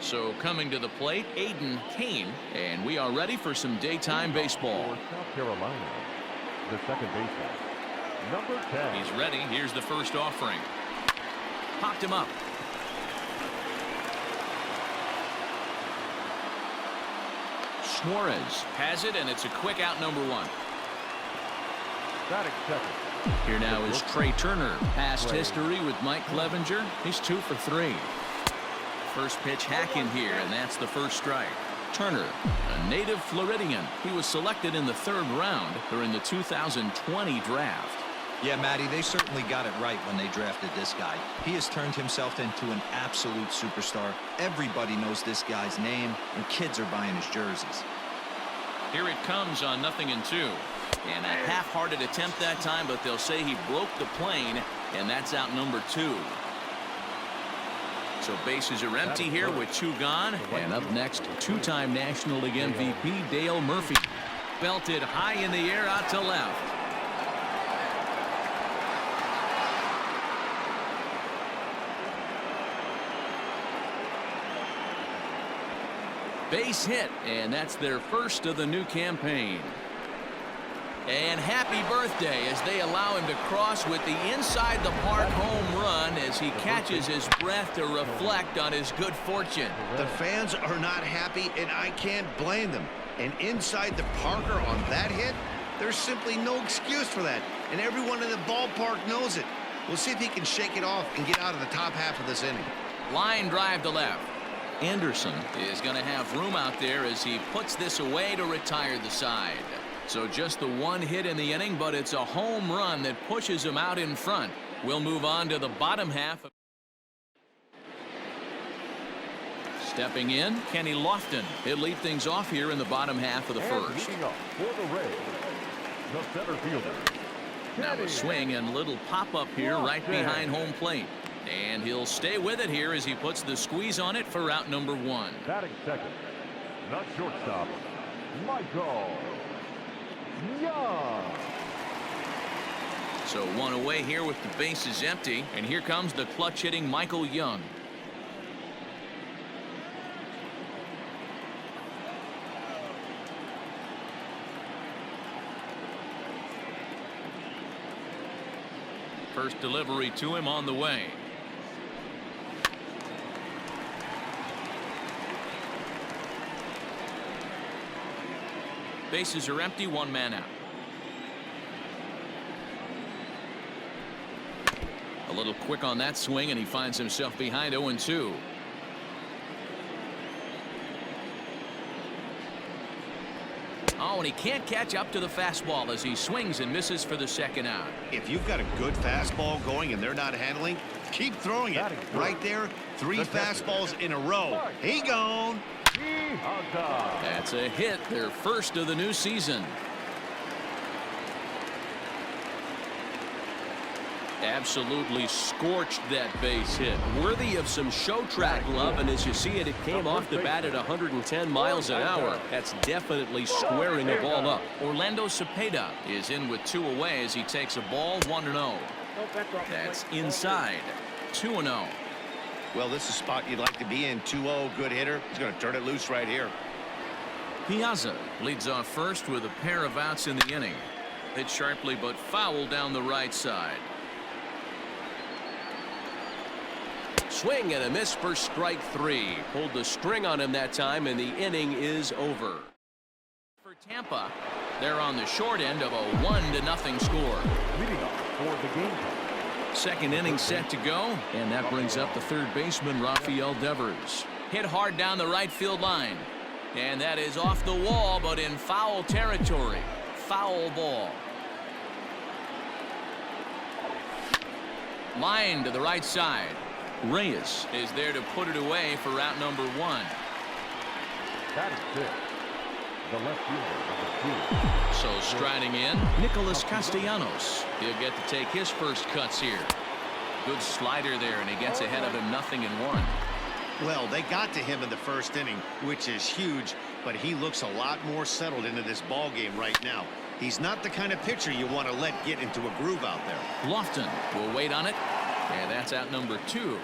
So coming to the plate, Aiden Kane, and we are ready for some daytime baseball. For South Carolina, the second baseman, number 10. He's ready. Here's the first offering. Popped him up. Suarez has it, and it's a quick out, number 1. Batting second. Here now is Trey Turner. Past history with Mike Clevenger. He's 2 for 3. First pitch hack in here, and that's the first strike. Turner, a native Floridian. He was selected in the 3rd round during the 2020 draft. Yeah, Matty, they certainly got it right when they drafted this guy. He has turned himself into an absolute superstar. Everybody knows this guy's name, and kids are buying his jerseys. Here it comes on 0-2. And a half-hearted attempt that time, but they'll say he broke the plane, and that's out number 2. So bases are empty here with 2 gone. And up next, 2-time National League MVP Dale Murphy. Belted high in the air out to left. Base hit, and that's their first of the new campaign. And happy birthday as they allow him to cross with the inside the park home run as he catches his breath to reflect on his good fortune. The fans are not happy, and I can't blame them. And inside the Parker on that hit, there's simply no excuse for that. And everyone in the ballpark knows it. We'll see if he can shake it off and get out of the top half of this inning. Line drive to left. Anderson is going to have room out there as he puts this away to retire the side. So just the 1 hit in the inning, but it's a home run that pushes him out in front. We'll move on to the bottom half. Stepping in, Kenny Lofton. He'll lead things off here in the bottom half of the first. Leading up for the Reyes, the center fielder. Now a swing and little pop-up here right behind home plate. And he'll stay with it here as he puts the squeeze on it for out number 1. Batting second, not shortstop, Michael Young. So 1 away here with the bases empty, and here comes the clutch hitting Michael Young. First delivery to him on the way. Bases are empty, 1 man out. A little quick on that swing, and he finds himself behind 0-2. Oh, and he can't catch up to the fastball as he swings and misses for the 2nd out. If you've got a good fastball going and they're not handling, keep throwing it. Right there, 3 fastballs in a row. He gone. That's a hit, their first of the new season. Absolutely scorched that base hit. Worthy of some show track love, and as you see it, it came off the bat at 110 miles an hour. That's definitely squaring the ball up. Orlando Cepeda is in with 2 away as he takes a ball 1-0. That's inside. 2-0. Well, this is a spot you'd like to be in. 2-0, good hitter. He's going to turn it loose right here. Piazza leads off first with a pair of outs in the inning. Hit sharply but foul down the right side. Swing and a miss for strike 3. Pulled the string on him that time, and the inning is over. For Tampa, they're on the short end of a 1-0 score. Leading up for the game. 2nd inning set to go, and that brings up the 3rd baseman, Rafael Devers. Hit hard down the right field line. And that is off the wall, but in foul territory. Foul ball. Line to the right side. Reyes is there to put it away for out number 1. That is it. The left fielder, number 2. So striding in, Nicholas Castellanos. He'll get to take his first cuts here. Good slider there, and he gets ahead of him 0-1. Well, they got to him in the 1st inning, which is huge, but he looks a lot more settled into this ball game right now. He's not the kind of pitcher you want to let get into a groove out there. Lofton will wait on it, and that's out number 2.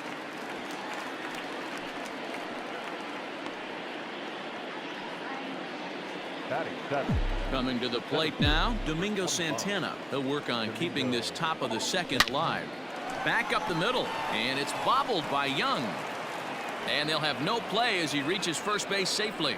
Batting seven. Coming to the plate now, Domingo Santana. He'll work on keeping this top of the second alive. Back up the middle, and it's bobbled by Young. And they'll have no play as he reaches first base safely.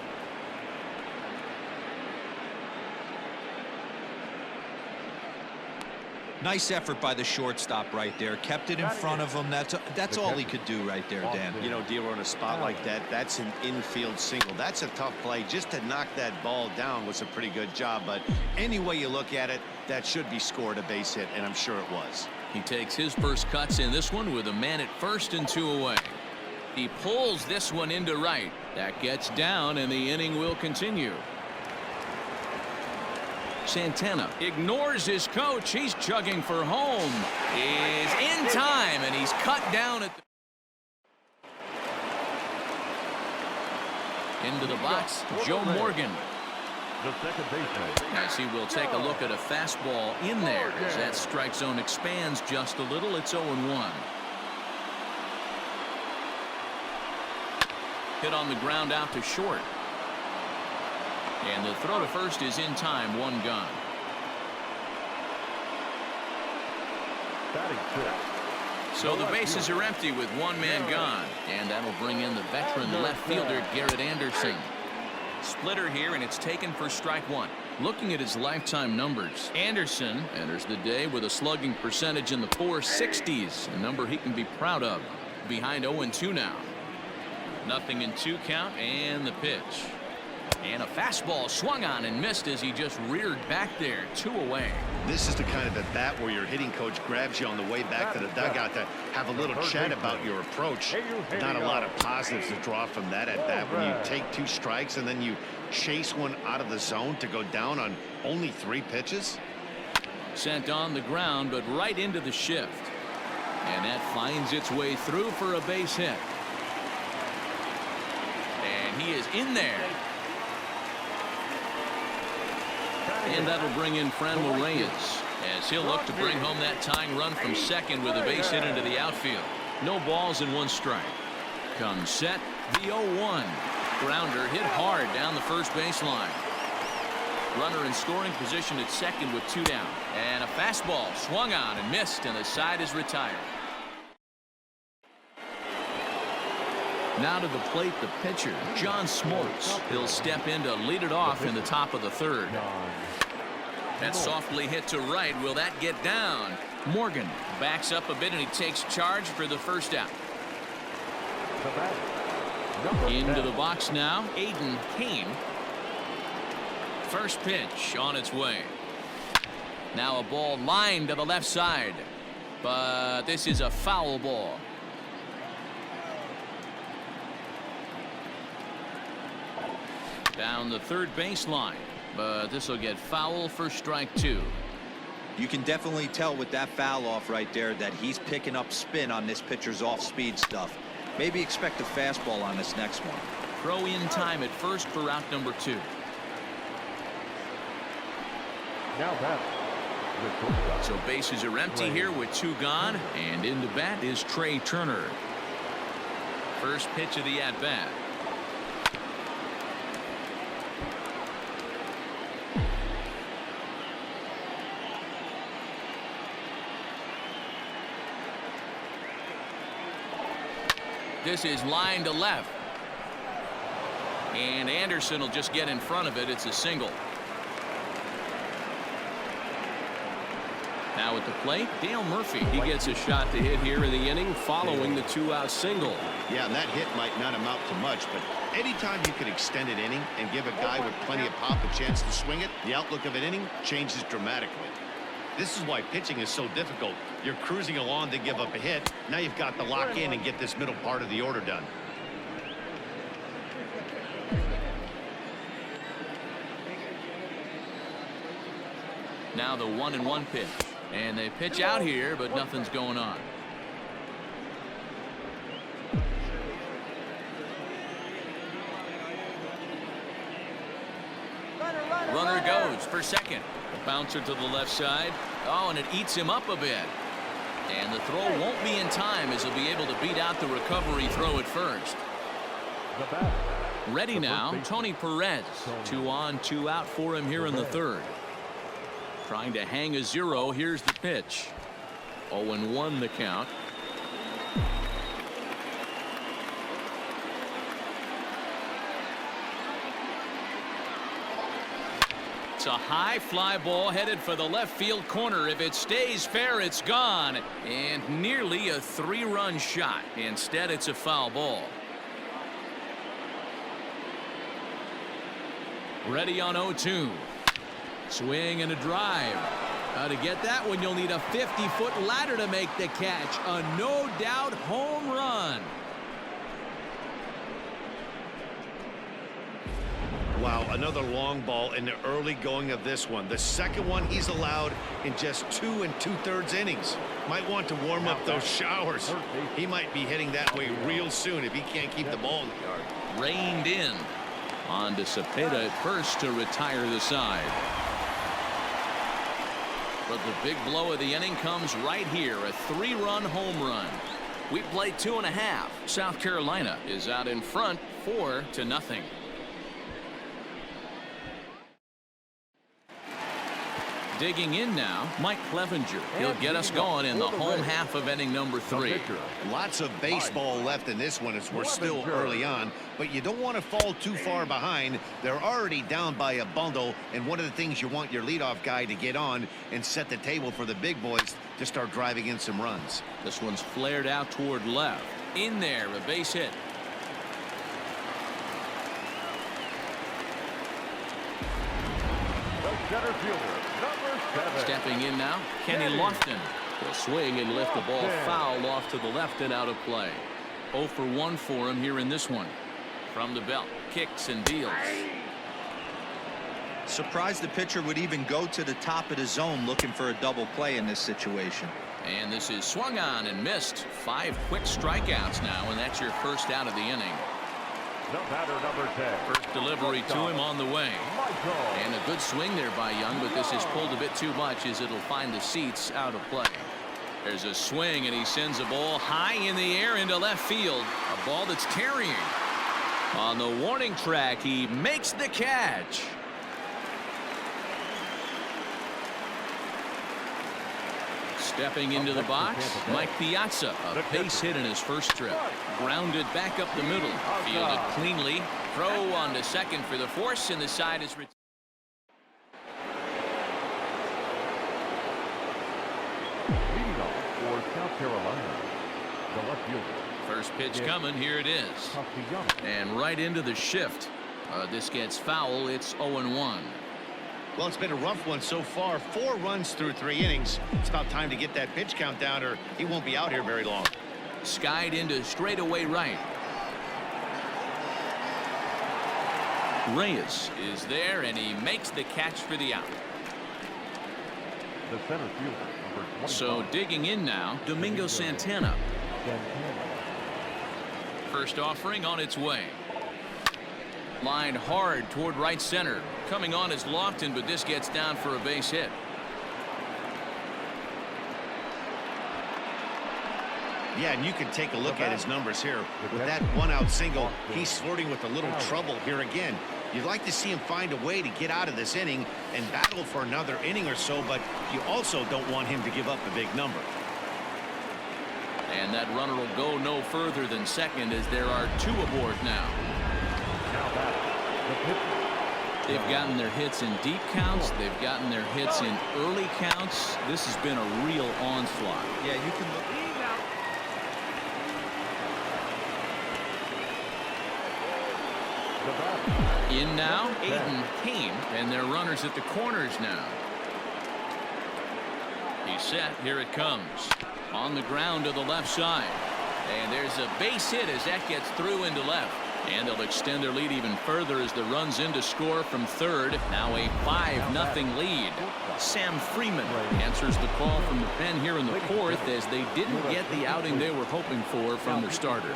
Nice effort by the shortstop right there. Kept it in front of him. That's all he could do right there, Dan. You know, dealer, on a spot like that, that's an infield single. That's a tough play. Just to knock that ball down was a pretty good job. But any way you look at it, that should be scored a base hit, and I'm sure it was. He takes his first cuts in this one with a man at first and 2 away. He pulls this one into right. That gets down, and the inning will continue. Santana ignores his coach. He's chugging for home. Is in time, and he's cut down at the into the box. Joe Morgan. The second baseman. As he will take a look at a fastball in there as that strike zone expands just a little. It's 0-1. Hit on the ground out to short. And the throw to first is in time. 1 gone. Batting six. So the bases are empty with 1 man gone. And that'll bring in the veteran left fielder Garrett Anderson. Splitter here, and it's taken for strike 1. Looking at his lifetime numbers, Anderson enters the day with a slugging percentage in the 460s, a number he can be proud of. Behind 0-2 now. Nothing in 2 count, and the pitch. And a fastball swung on and missed as he just reared back there. 2 away. This is the kind of at bat where your hitting coach grabs you on the way back to the dugout to have a little chat about your approach. Not a lot of positives to draw from that at bat when you take 2 strikes and then you chase one out of the zone to go down on only 3 pitches. Sent on the ground, but right into the shift. And that finds its way through for a base hit. And he is in there. And that'll bring in Reyes as he'll look to bring home that tying run from second with a base hit into the outfield. No balls and 1 strike. Comes set, the 0-1. Grounder hit hard down the first baseline. Runner in scoring position at second with 2 down. And a fastball swung on and missed, and the side is retired. Now to the plate, the pitcher, John Smoltz. He'll step in to lead it off in the top of the 3rd. That softly hit to right. Will that get down? Morgan backs up a bit, and he takes charge for the first out. Into the box now, Aiden Kane. First pitch on its way. Now a ball lined to the left side. But this is a foul ball. Down the 3rd baseline, but this will get foul for strike 2. You can definitely tell with that foul off right there that he's picking up spin on this pitcher's off-speed stuff. Maybe expect a fastball on this next one. Throw in time at first for out number 2. Now batting. So bases are empty here with 2 gone, and in the bat is Trey Turner. First pitch of the at-bat. This is line to left. And Anderson will just get in front of it. It's a single. Now at the plate, Dale Murphy. He gets a shot to hit here in the inning following the 2-out single. Yeah, and that hit might not amount to much, but anytime you can extend an inning and give a guy with plenty of pop a chance to swing it, the outlook of an inning changes dramatically. This is why pitching is so difficult. You're cruising along to give up a hit. Now you've got to lock in and get this middle part of the order done. Now the 1-1 pitch. And they pitch out here, but nothing's going on. Runner goes for second. Bouncer to the left side. Oh, and it eats him up a bit. And the throw won't be in time as he'll be able to beat out the recovery throw at first. The bat, Ready now, Tony Perez. 2 on, 2 out for him here in the third. Trying to hang a 0. Here's the pitch. 0-1 the count. It's a high fly ball headed for the left field corner. If it stays fair, it's gone. And nearly a 3-run shot. Instead, it's a foul ball. Ready on 0-2. Swing and a drive. To get that one, you'll need a 50-foot ladder to make the catch. A no-doubt home run. Wow, another long ball in the early going of this one. The second one he's allowed in just 2 2/3 innings. Might want to warm up those showers. He might be heading that way real soon if he can't keep the ball in the yard. Reined in. On to Cepeda at first to retire the side. But the big blow of the inning comes right here. A 3-run home run. We play 2.5. South Carolina is out in front 4-0. Digging in now, Mike Clevenger. He'll get us going in the home half of inning number 3. Lots of baseball left in this one as we're still early on, but you don't want to fall too far behind. They're already down by a bundle, and one of the things you want your leadoff guy to get on and set the table for the big boys to start driving in some runs. This one's flared out toward left. In there, a base hit. Center fielder, number 7. Stepping in now, Kenny Lofton. Will swing and lift the ball foul off to the left and out of play. 0-for-1 for him here in this one. From the belt, kicks and deals. Surprised the pitcher would even go to the top of the zone looking for a double play in this situation. And this is swung on and missed. 5 quick strikeouts now, and that's your first out of the inning. The batter, number 10. First delivery to him on the way. And a good swing there by Young, but this is pulled a bit too much as it'll find the seats out of play. There's a swing, and he sends a ball high in the air into left field. A ball that's carrying. On the warning track, he makes the catch. Stepping into the box, Mike Piazza, a base hit in his first trip. Grounded back up the middle, fielded cleanly. Throw on to second for the force, and the side is retired. Leading off for South Carolina, the left fielder. First pitch coming, here it is. Castellanos. And right into the shift. This gets foul, it's 0-1. Well, it's been a rough one so far. 4 runs through 3 innings. It's about time to get that pitch count down, or he won't be out here very long. Skied into straightaway right. Reyes is there, and he makes the catch for the out. The center fielder, number 25. So digging in now, Domingo Santana. First offering on its way. Line hard toward right center. Coming on is Lofton, but this gets down for a base hit. Yeah, and you can take a look at his numbers here. With that 1-out single, he's flirting with a little trouble here again. You'd like to see him find a way to get out of this inning and battle for another inning or so, but you also don't want him to give up a big number. And that runner will go no further than second as there are 2 aboard now. They've gotten their hits in deep counts. They've gotten their hits in early counts. This has been a real onslaught. Yeah, you can look. In now, Aiden Kane, and their runners at the corners now. He's set. Here it comes. On the ground to the left side. And there's a base hit as that gets through into left. And they'll extend their lead even further as the run's in to score from third. Now a 5-0 lead. Sam Freeman answers the call from the pen here in the fourth as they didn't get the outing they were hoping for from their starter.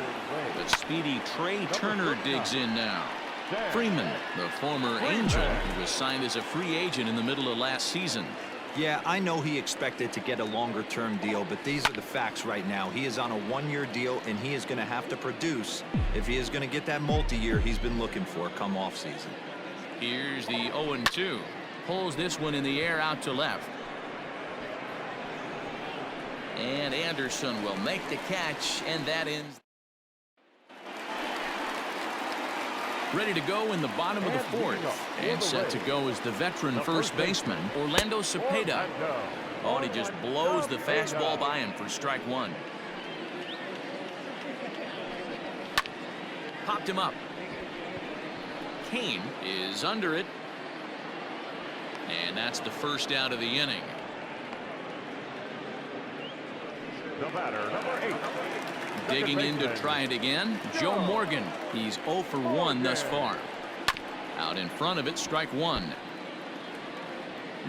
The speedy Trey Turner digs in now. Freeman, the former Angel, who was signed as a free agent in the middle of last season. Yeah, I know he expected to get a longer-term deal, but these are the facts right now. He is on a one-year deal, and he is going to have to produce if he is going to get that multi-year he's been looking for come off-season. Here's the 0-2. Pulls this one in the air out to left. And Anderson will make the catch, and that ends. Ready to go in the bottom of the fourth. And set to go is the veteran first baseman, Orlando Cepeda. Oh, and he just blows the fastball by him for strike one. Popped him up. Kane is under it. And that's the first out of the inning. The batter, number 8. Digging in to try it again, Joe Morgan. He's 0 for 1 thus far. Out in front of it, strike one.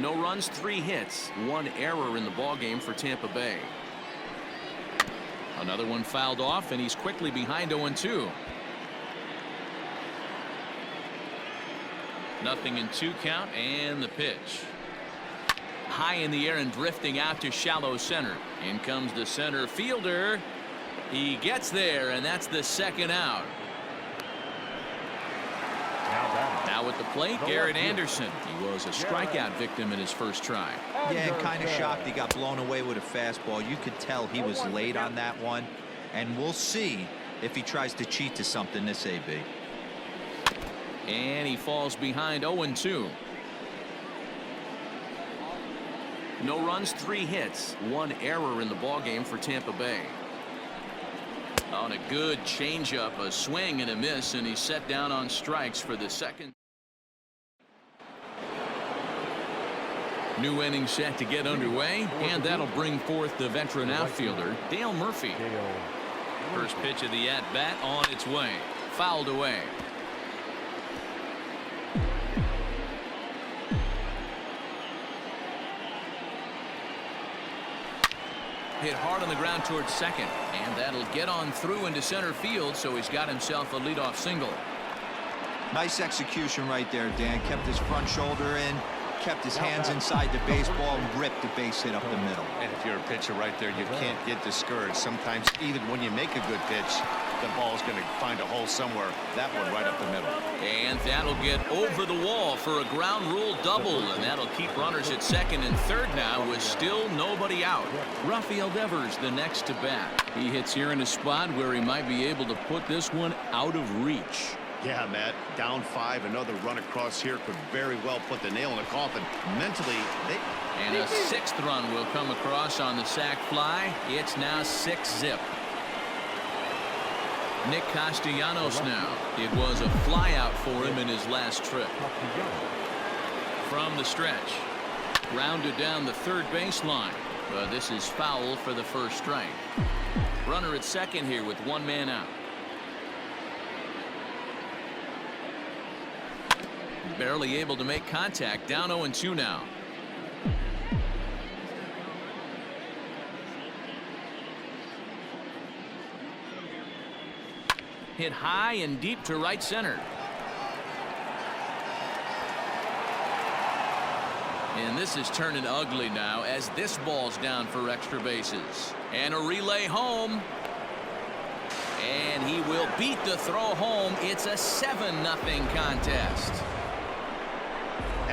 No runs, 3 hits, 1 error in the ballgame for Tampa Bay. Another one fouled off, and he's quickly behind 0-2. Nothing in 2 count, and the pitch. High in the air and drifting out to shallow center. In comes the center fielder. He gets there, and that's the second out. Now with the plate, Garrett Anderson. He was a strikeout victim in his first try. Yeah, kind of shocked he got blown away with a fastball. You could tell he was late on that one, and we'll see if he tries to cheat to something this AB. And he falls behind 0-2. No runs, 3 hits, 1 error in the ballgame for Tampa Bay. On a good changeup, a swing and a miss, and he's set down on strikes for the second. New inning set to get underway, and that'll bring forth the veteran outfielder, Dale Murphy. First pitch of the at-bat on its way. Fouled away. Hit hard on the ground towards second, and that'll get on through into center field, so he's got himself a leadoff single. Nice execution right there, Dan. Kept his front shoulder in, kept his hands inside the baseball, and ripped the base hit up the middle. And if you're a pitcher right there, you can't get discouraged. Sometimes even when you make a good pitch, the ball's going to find a hole somewhere. That one right up the middle. And that'll get over the wall for a ground rule double, and that'll keep runners at second and third now with still nobody out. Rafael Devers the next to bat. He hits here in a spot where he might be able to put this one out of reach. Yeah, Matt, down 5, another run across here could very well put the nail in the coffin. Mentally, and a 6th run will come across on the sac fly. It's now 6-zip. Nick Castellanos now. It was a flyout for him in his last trip. From the stretch. Grounded down the third baseline. But this is foul for the first strike. Runner at second here with 1 man out. Barely able to make contact. Down 0-2 now. Hit high and deep to right center. And this is turning ugly now as this ball's down for extra bases. And a relay home. And he will beat the throw home. It's a 7-0 contest.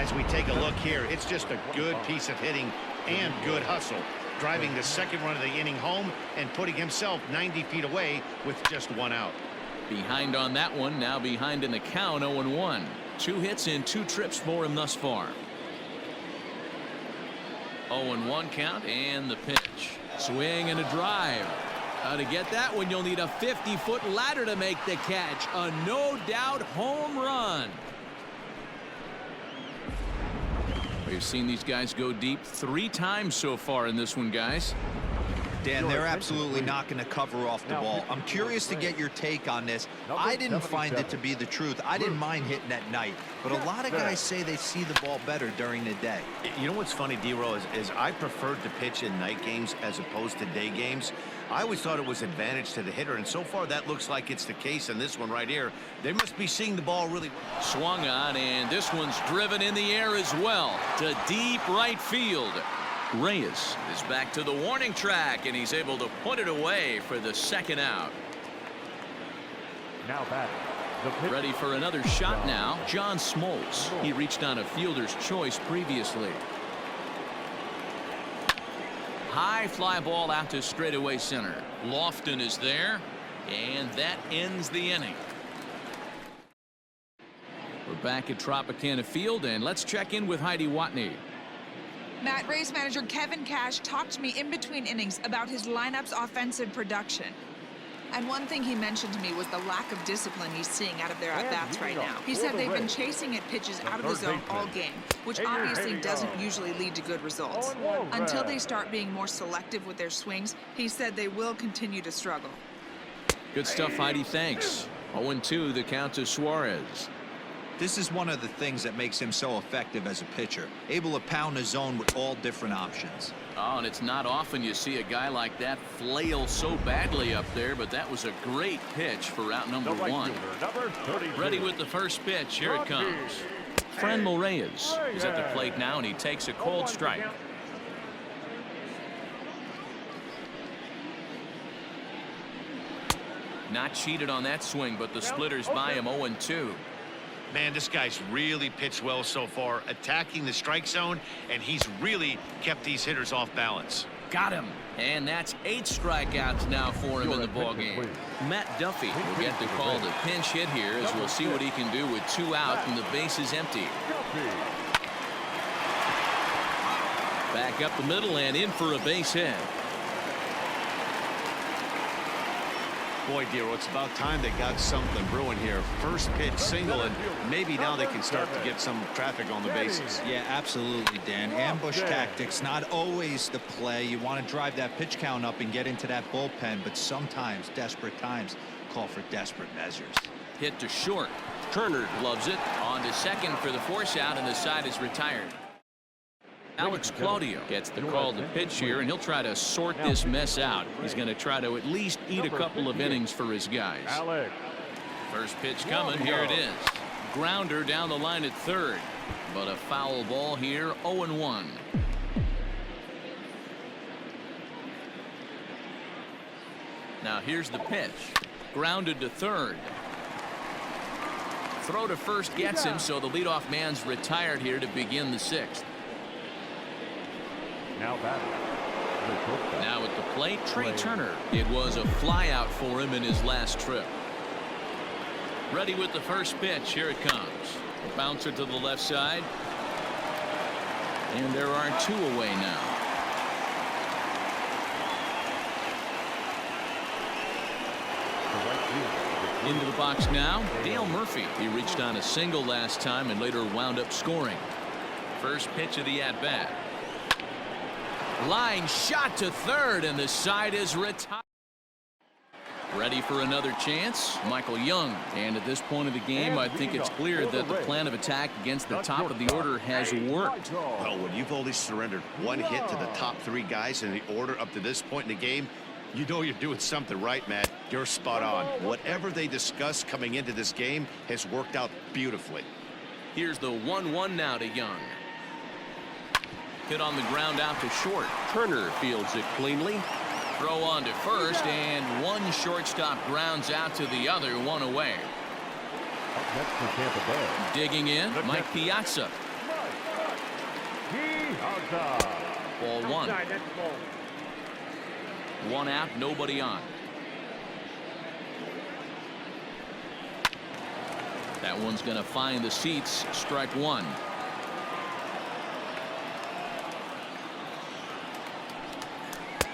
as we take a look here, it's just a good piece of hitting and good hustle, driving the second run of the inning home and putting himself 90 feet away with just 1 out. Behind on that one, now behind in the count, 0-1. 2 hits in 2 trips for him thus far. 0-1 count, and the pitch. Swing and a drive. To get that one, you'll need a 50-foot ladder to make the catch. A no-doubt home run. We've seen these guys go deep 3 times so far in this one, guys. Dan, they're absolutely not going to cover off the ball. I'm curious to get your take on this. I didn't find it to be the truth. I didn't mind hitting at night, but a lot of guys say they see the ball better during the day. You know what's funny, D-Row, is I preferred to pitch in night games as opposed to day games. I always thought it was advantage to the hitter, and so far that looks like it's the case in this one right here. They must be seeing the ball really well. Swung on, and this one's driven in the air as well to deep right field. Reyes is back to the warning track, and he's able to put it away for the second out. Now batting. Ready for another shot now. John Smoltz. He reached on a fielder's choice previously. High fly ball out to straightaway center. Lofton is there, and that ends the inning. We're back at Tropicana Field, and let's check in with Heidi Watney. Matt, Rays manager Kevin Cash talked to me in between innings about his lineup's offensive production. And one thing he mentioned to me was the lack of discipline he's seeing out of their at-bats right now. He said they've been chasing at pitches out of the zone all game, which obviously doesn't usually lead to good results. Until they start being more selective with their swings, he said they will continue to struggle. Good stuff, Heidi. Thanks. 0-2, the count to Suarez. This is one of the things that makes him so effective as a pitcher, able to pound the zone with all different options. Oh, and it's not often you see a guy like that flail so badly up there, but that was a great pitch for out number one. Ready with the first pitch. Here it comes. Franmil Reyes is at the plate now, and he takes a cold strike. Not cheated on that swing, but the splitters by him 0-2. Man, this guy's really pitched well so far, attacking the strike zone, and he's really kept these hitters off balance. Got him. And that's 8 strikeouts now for him in the ballgame. Matt Duffy will get the call to pinch hit here, as we'll see what he can do with 2 out and the base is empty. Back up the middle and in for a base hit. Boy, Dero, it's about time they got something brewing here. First pitch single, and maybe now they can start to get some traffic on the bases. Yeah, absolutely, Dan. Ambush tactics, not always the play. You want to drive that pitch count up and get into that bullpen, but sometimes desperate times call for desperate measures. Hit to short. Turner loves it. On to second for the force out, and the side is retired. Alex Claudio gets the call to pitch here, and he'll try to sort this mess out. He's going to try to at least eat a couple of innings for his guys. First pitch coming. Here it is. Grounder down the line at third, but a foul ball here. 0-1. Now here's the pitch. Grounded to third. Throw to first gets him, so the leadoff man's retired here to begin the 6th. Now at the plate, Trey Turner. It was a flyout for him in his last trip. Ready with the first pitch. Here it comes. A bouncer to the left side. And there are 2 away now. Into the box now, Dale Murphy. He reached on a single last time and later wound up scoring. First pitch of the at-bat. Line shot to third, and the side is retired. Ready for another chance, Michael Young. And at this point of the game, I think it's clear that the plan of attack against the top of the order has worked. Well, when you've only surrendered 1 hit to the top 3 guys in the order up to this point in the game, you know you're doing something right, Matt. You're spot on. Whatever they discussed coming into this game has worked out beautifully. Here's the 1-1 now to Young. Hit on the ground out to short. Turner fields it cleanly. Throw on to first, and one shortstop grounds out to the other, 1 away. Up next for Tampa Bay. Digging in, Mike Piazza. Ball 1. 1 out, nobody on. That one's going to find the seats. Strike 1.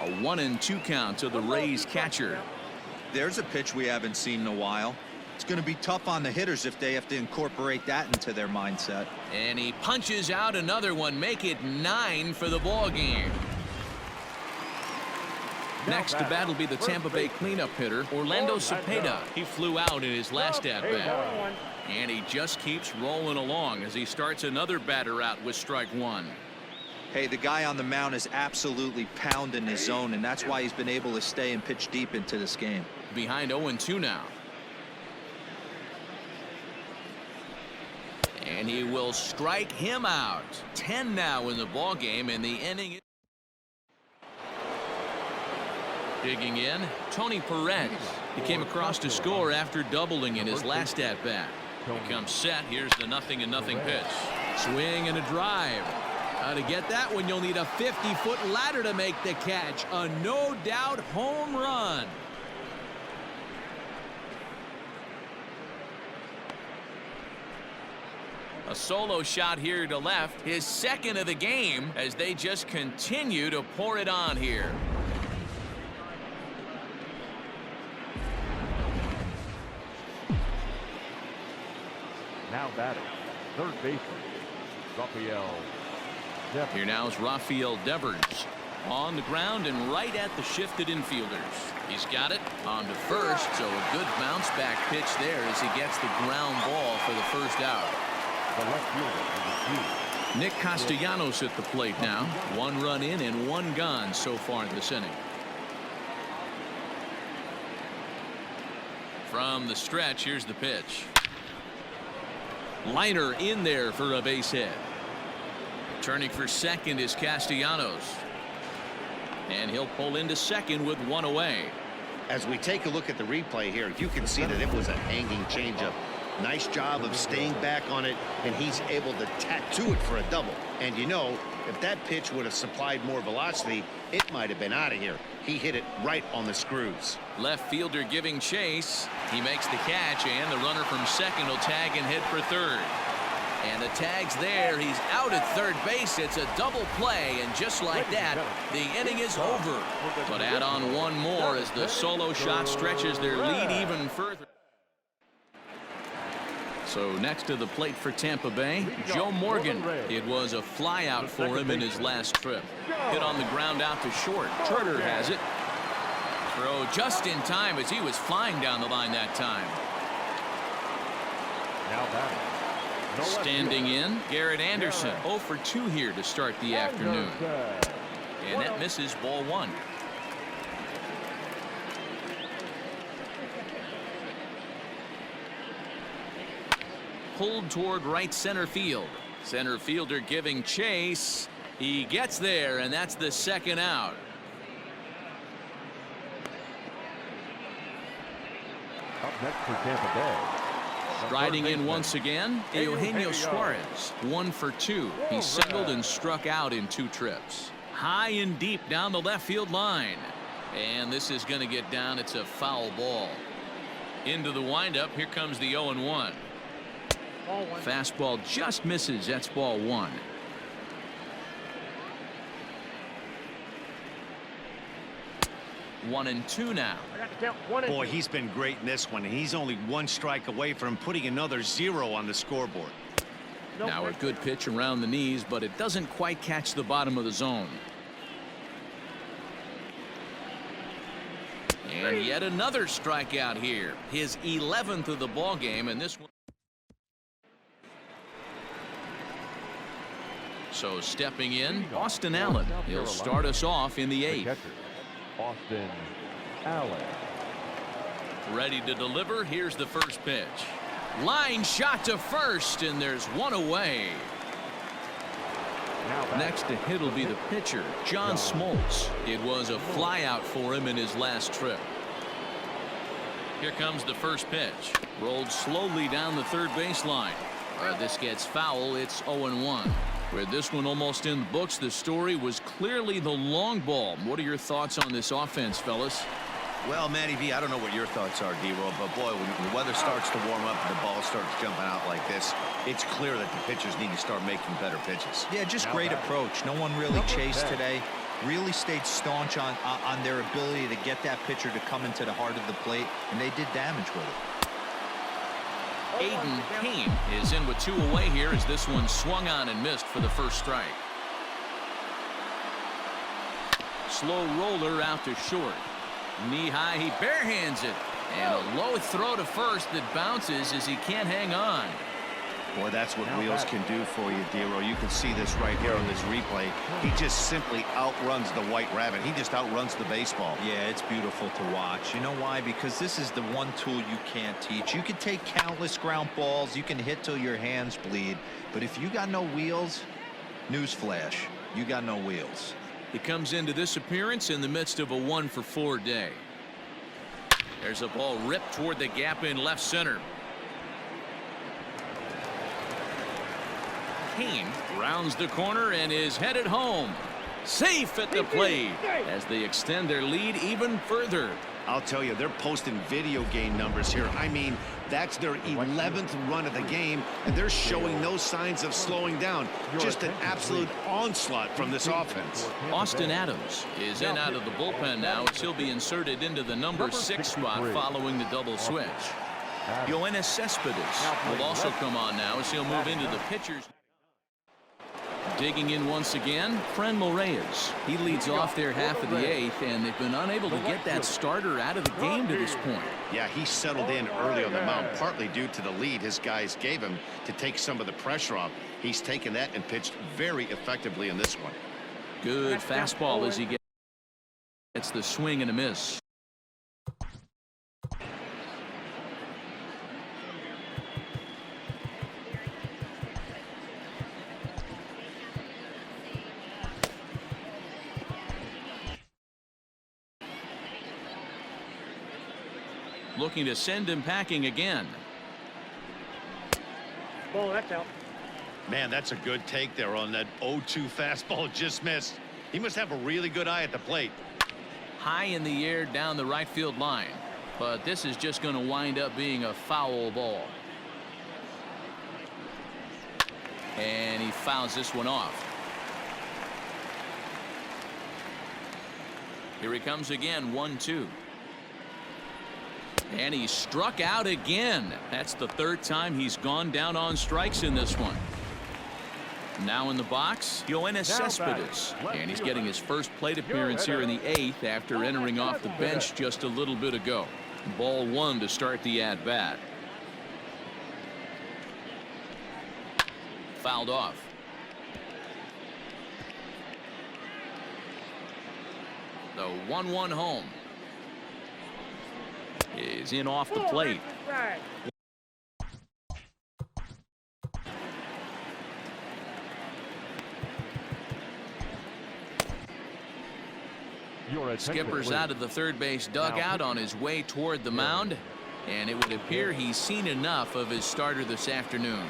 A 1-2 count to the Rays catcher. There's a pitch we haven't seen in a while. It's going to be tough on the hitters if they have to incorporate that into their mindset. And he punches out another one. Make it 9 for the ball game. Next to bat will be the Tampa Bay cleanup hitter, Orlando Cepeda. He flew out in his last at-bat. And he just keeps rolling along as he starts another batter out with strike one. Hey, the guy on the mound is absolutely pounding his zone, and that's why he's been able to stay and pitch deep into this game. Behind 0-2 now. And he will strike him out. 10 now in the ball game, and the inning. Digging in, Tony Perez. He came across to score after doubling in his last at-bat. He comes set. Here's the 0-0 pitch. Swing and a drive. To get that one, you'll need a 50-foot ladder to make the catch. A no-doubt home run. A solo shot here to left, his second of the game, as they just continue to pour it on here. Now batting, third baseman, Rafael. Here now is Rafael Devers on the ground and right at the shifted infielders. He's got it on to first, so a good bounce back pitch there as he gets the ground ball for the first out. The left fielder, Nick Castellanos at the plate now. 1 run in and 1 gone so far in this inning. From the stretch, here's the pitch. Liner in there for a base hit. Turning for second is Castellanos. And he'll pull into second with 1 away. As we take a look at the replay here, you can see that it was a hanging changeup. Nice job of staying back on it, and he's able to tattoo it for a double. And you know, if that pitch would have supplied more velocity, it might have been out of here. He hit it right on the screws. Left fielder giving chase. He makes the catch, and the runner from second will tag and head for third. And the tag's there. He's out at third base. It's a double play, and just like that, the inning is over. But add on 1 more as the solo shot stretches their lead even further. So next to the plate for Tampa Bay, Joe Morgan. It was a flyout for him in his last trip. Hit on the ground out to short. Turner has it. Throw just in time as he was flying down the line that time. now batting. Standing in, Garrett Anderson. 0 for 2 here to start the afternoon. And that misses ball 1. Pulled toward right center field. Center fielder giving chase. He gets there, and that's the second out. Up next for Tampa Bay. Striding in once again, Eugenio Suarez. 1 for 2. He singled and struck out in 2 trips. High and deep down the left field line. And this is going to get down. It's a foul ball. Into the windup. Here comes the 0-1. Fastball just misses. That's ball 1. One and 2 now. Boy, he's been great in this one. He's only 1 strike away from putting another 0 on the scoreboard. Now a good pitch around the knees, but it doesn't quite catch the bottom of the zone. And yet another strikeout here. His 11th of the ball game, and this one. So stepping in, Austin Allen. He'll start us off in the 8th. Austin Allen. Ready to deliver. Here's the first pitch. Line shot to first, and there's 1 away. Next to hit will be the pitcher, John Smoltz. It was a flyout for him in his last trip. Here comes the first pitch. Rolled slowly down the third baseline. This gets foul. It's 0-1. With this one almost in the books, the story was clearly the long ball. What are your thoughts on this offense, fellas? Well, Matty V, I don't know what your thoughts are, D-Roll, but boy, when the weather starts to warm up and the ball starts jumping out like this, it's clear that the pitchers need to start making better pitches. Yeah, just great approach. No one really chased today. Really stayed staunch on their ability to get that pitcher to come into the heart of the plate, and they did damage with it. Aiden Payne is in with 2 away here as this one swung on and missed for the first strike. slow roller out to short. Knee high, he barehands it. And a low throw to first that bounces as he can't hang on. Boy, that's what wheels can do for you, Dero. You can see this right here on this replay. He just simply outruns the White Rabbit. He just outruns the baseball. Yeah, it's beautiful to watch. You know why? Because this is the one tool you can't teach. You can take countless ground balls. You can hit till your hands bleed. But if you got no wheels, newsflash, you got no wheels. He comes into this appearance in the midst of a 1-for-4 day. There's a ball ripped toward the gap in left center. Kane rounds the corner and is headed home. Safe at the plate as they extend their lead even further. I'll tell you, they're posting video game numbers here. I mean, that's their 11th run of the game, and they're showing no signs of slowing down. Just an absolute onslaught from this offense. Austin Adams is in out of the bullpen now as he'll be inserted into the number 6 spot following the double switch. Yoenis Cespedes will also come on now as he'll move into the pitchers. Digging in once again, Franmil Reyes. He leads off their half of the 8th, and they've been unable to get that starter out of the game to this point. Yeah, he settled in early on the mound, partly due to the lead his guys gave him to take some of the pressure off. He's taken that and pitched very effectively in this one. Good fastball as he gets the swing and a miss. Looking to send him packing again. Ball, that's out. Man, that's a good take there on that 0-2 fastball. Just missed. He must have a really good eye at the plate. High in the air down the right field line, but this is just going to wind up being a foul ball. And he fouls this one off. Here he comes again, 1-2. And he struck out again. That's the 3rd time he's gone down on strikes in this one. Now in the box, Yoenis Cespedes. And he's getting his first plate appearance here in the 8th after entering off the bench just a little bit ago. Ball 1 to start the at-bat. Fouled off. The 1-1 home is in off the plate. Skipper's out of the third base dugout on his way toward the mound, and it would appear he's seen enough of his starter this afternoon.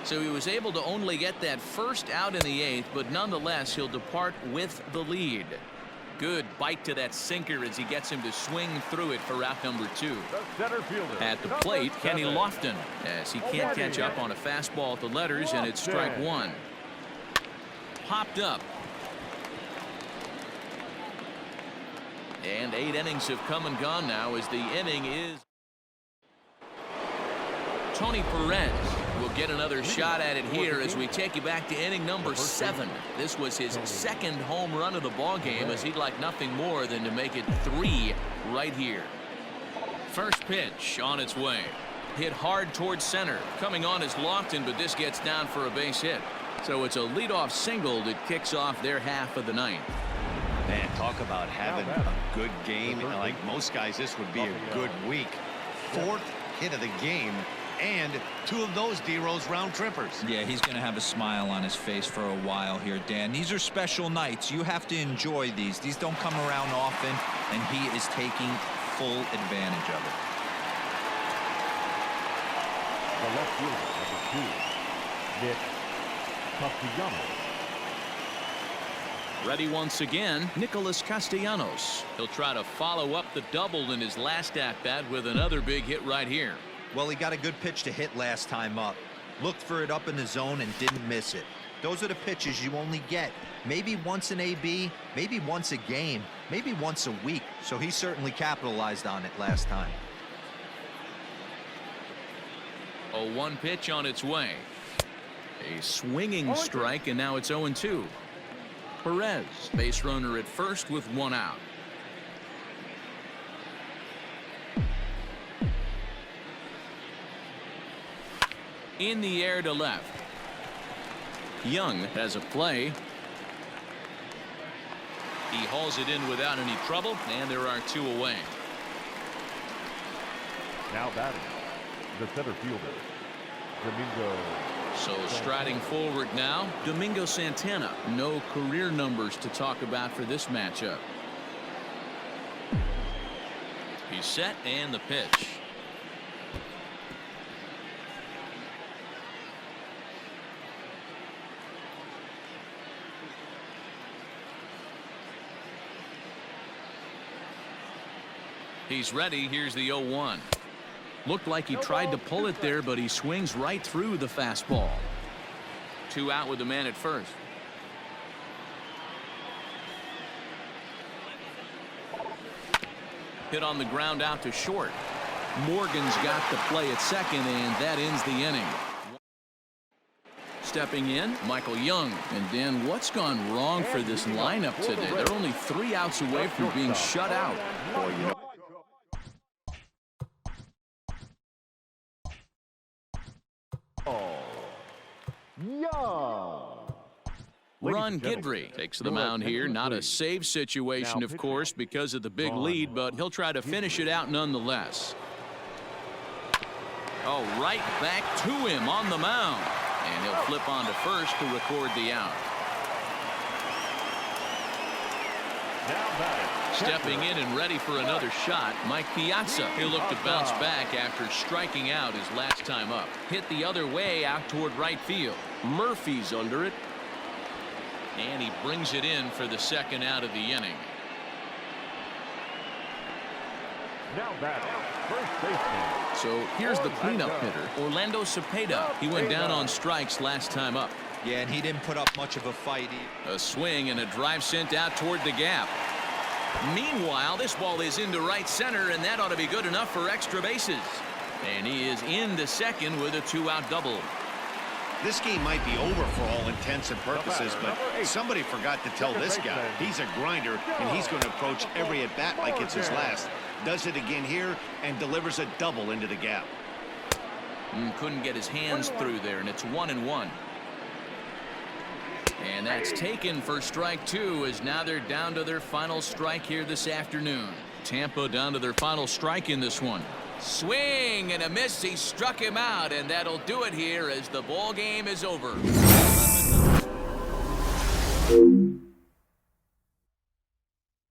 So he was able to only get that first out in the 8th, but nonetheless he'll depart with the lead. Good bite to that sinker as he gets him to swing through it for out number 2. At the plate, Kenny Lofton, as he can't catch up on a fastball at the letters, and it's strike 1. Popped up. And 8 innings have come and gone now as the inning is. Tony Perez will get another shot at it here as we take you back to inning number 7. This was his 2nd home run of the ball game, as he'd like nothing more than to make it 3 right here. First pitch on its way. Hit hard towards center. Coming on is Lofton, but this gets down for a base hit. So it's a leadoff single that kicks off their half of the 9th. Man, talk about having a good game. Like most guys, this would be a good week. 4th hit of the game, and 2 of those D-Rose round trippers. Yeah, he's going to have a smile on his face for a while here, Dan. These are special nights. You have to enjoy these. These don't come around often, and he is taking full advantage of it. The left fielder, number 2, Nick Castellanos. Ready once again, Nicholas Castellanos. He'll try to follow up the double in his last at-bat with another big hit right here. Well, he got a good pitch to hit last time up. Looked for it up in the zone and didn't miss it. Those are the pitches you only get maybe once an AB, maybe once a game, maybe once a week. So he certainly capitalized on it last time. A 1 pitch on its way. A swinging strike, and now it's 0-2. Reyes. Base runner at first with one out. In the air to left. Young has a play. He hauls it in without any trouble, and there are two away. Now batting, the center fielder, Domingo. So striding forward now, Domingo Santana. No career numbers to talk about for this matchup. He's set, and the pitch. He's ready. Here's the 0-1. Looked like he tried to pull it there, but he swings right through the fastball. Two out with the man at first. Hit on the ground out to short. Morgan's got the play at second, and that ends the inning. Stepping in, Michael Young. And Dan, what's gone wrong for this lineup today? They're only 3 outs away from being shut out. Boy, you know. Young. Ron Guidry takes the mound here. Not a save situation, of course, because of the big lead, but he'll try to finish it out nonetheless. Oh, right back to him on the mound. And he'll flip on to first to record the out. Stepping in and ready for another shot, Mike Piazza. He'll look to bounce back after striking out his last time up. Hit the other way out toward right field. Murphy's under it. And he brings it in for the second out of the inning. Now batting, first baseman. So here's the cleanup hitter, Orlando Cepeda. He went down on strikes last time up. Yeah, and he didn't put up much of a fight. A swing and a drive sent out toward the gap. Meanwhile, this ball is into right center, and that ought to be good enough for extra bases. And he is into second with a 2-out double. This game might be over for all intents and purposes, but somebody forgot to tell this guy he's a grinder, and he's going to approach every at-bat like it's his last. Does it again here and delivers a double into the gap. Couldn't get his hands through there, and it's 1-1. And that's taken for strike 2, as now they're down to their final strike here this afternoon. Tampa down to their final strike in this one. Swing and a miss. He struck him out, and that'll do it here as the ball game is over.